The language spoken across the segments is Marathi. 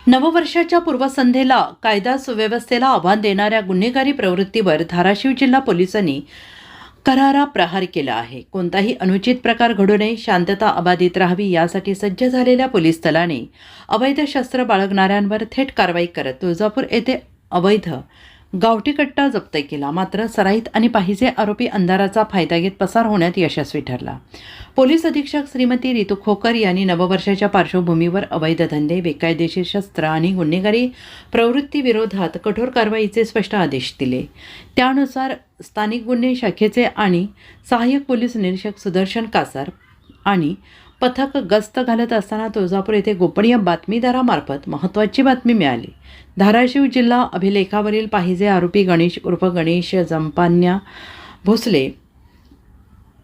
नववर्षाच्या पूर्वसंध्येला कायदा सुव्यवस्थेला आव्हान देणाऱ्या गुन्हेगारी प्रवृत्तीवर धाराशिव जिल्हा पोलिसांनी करारा प्रहार केला आहे. कोणताही अनुचित प्रकार घडू नये, शांतता अबाधित राहावी यासाठी सज्ज झालेल्या पोलीस दलाने अवैध शस्त्र बाळगणाऱ्यांवर थेट कारवाई करत तुळजापूर येथे अवैध गावठी कट्टा जप्त केला. मात्र सराईत आणि पाहिजे आरोपी अंधाराचा फायदा घेत पसार होण्यात यशस्वी ठरला. पोलीस अधीक्षक श्रीमती रितू खोकर यांनी नववर्षाच्या पार्श्वभूमीवर अवैध धंदे, बेकायदेशीर शस्त्र आणि गुन्हेगारी प्रवृत्ती विरोधात कठोर कारवाईचे स्पष्ट आदेश दिले. त्यानुसार स्थानिक गुन्हे शाखेचे आणि सहाय्यक पोलीस निरीक्षक सुदर्शन कासार आणि पथक गस्त घालत असताना तुळजापूर येथे गोपनीय बातमीदारामार्फत महत्त्वाची बातमी मिळाली. धाराशिव जिल्हा अभिलेखावरील पाहिजे आरोपी गणेश उर्फ गणेश जंपान्या भोसले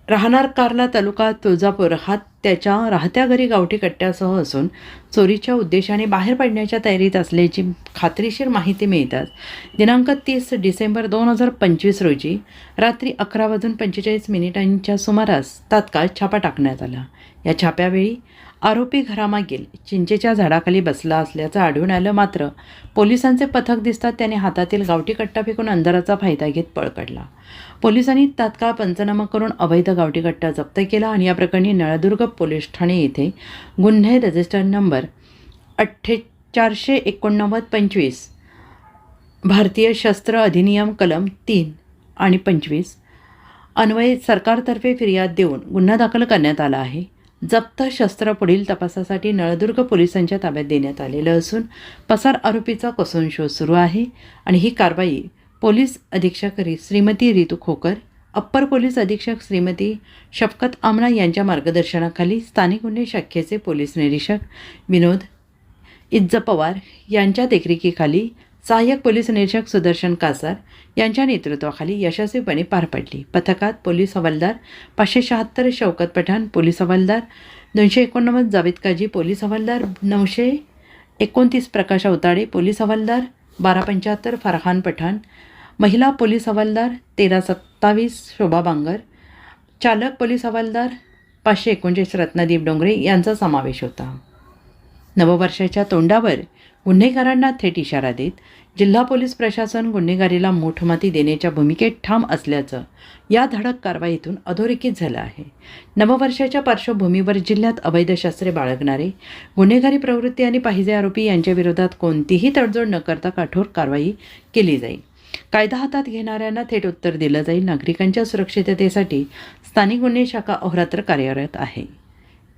राहणार कार्ला तालुका तुळजापूर हा त्याच्या राहत्या घरी गावठी कट्ट्यासह असून चोरीच्या उद्देशाने बाहेर पडण्याच्या तयारीत असल्याची खात्रीशीर माहिती मिळताच दिनांक 30 डिसेंबर 2025 रोजी रात्री 11:45 सुमारास तात्काळ छापा टाकण्यात आला. या छाप्यावेळी आरोपी घरामागील चिंचेच्या झाडाखाली बसला असल्याचं आढळून आलं. मात्र पोलिसांचे पथक दिसतात त्याने हातातील गावठी कट्टा फेकून अंधाराचा फायदा घेत पळ काढला. पोलिसांनी तात्काळ पंचनामा करून अवैध गावठी कट्टा जप्त केला आणि या प्रकरणी नळदुर्ग पोलीस ठाणे येथे गुन्हे रजिस्टर नंबर 489-25 भारतीय शस्त्र अधिनियम कलम 3 आणि 25 अन्वये सरकारतर्फे फिर्याद देऊन गुन्हा दाखल करण्यात आला आहे. जप्त शस्त्र पुढील तपासासाठी नळदुर्ग पोलिसांच्या ताब्यात देण्यात आलेलं असून पसार आरोपीचा कसून शोध सुरू आहे आणि ही कारवाई पोलीस अधीक्षक श्रीमती रितू खोकर, अप्पर पोलीस अधीक्षक श्रीमती शफकत आमणा यांच्या मार्गदर्शनाखाली स्थानिक गुन्हे शाखेचे पोलीस निरीक्षक विनोद इज्जपवार यांच्या देखरेखीखाली सहाय्यक पोलीस निरीक्षक सुदर्शन कासार यांच्या नेतृत्वाखाली यशस्वीपणे पार पडली. पथकात पोलीस हवालदार 576 शौकत पठाण, पोलीस हवालदार 289 जावेद काजी, पोलीस हवालदार 929 प्रकाश अवताडे, पोलीस हवालदार 1275 फरहान पठाण, महिला पोलीस हवालदार 1327 शोभा बांगर, चालक पोलीस हवालदार 539 रत्नदीप डोंगरे यांचा समावेश होता. नववर्षाच्या तोंडावर गुन्हेगारांना थेट इशारा देत जिल्हा पोलीस प्रशासन गुन्हेगारीला मोठमाती देण्याच्या भूमिकेत ठाम असल्याचं या धडक कारवाईतून अधोरेखित झालं आहे. नववर्षाच्या पार्श्वभूमीवर जिल्ह्यात अवैध शस्त्रे बाळगणारे, गुन्हेगारी प्रवृत्ती आणि पाहिजे आरोपी यांच्या विरोधात कोणतीही तडजोड न करता कठोर कारवाई केली जाईल. कायदा हातात घेणाऱ्यांना थेट उत्तर दिलं जाईल. नागरिकांच्या सुरक्षिततेसाठी स्थानिक गुन्हे शाखा अहोरात्र कार्यरत आहे.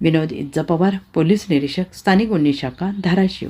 विनोद इज्जपवार, पोलीस निरीक्षक, स्थानिक गुन्हे शाखा, धाराशिव.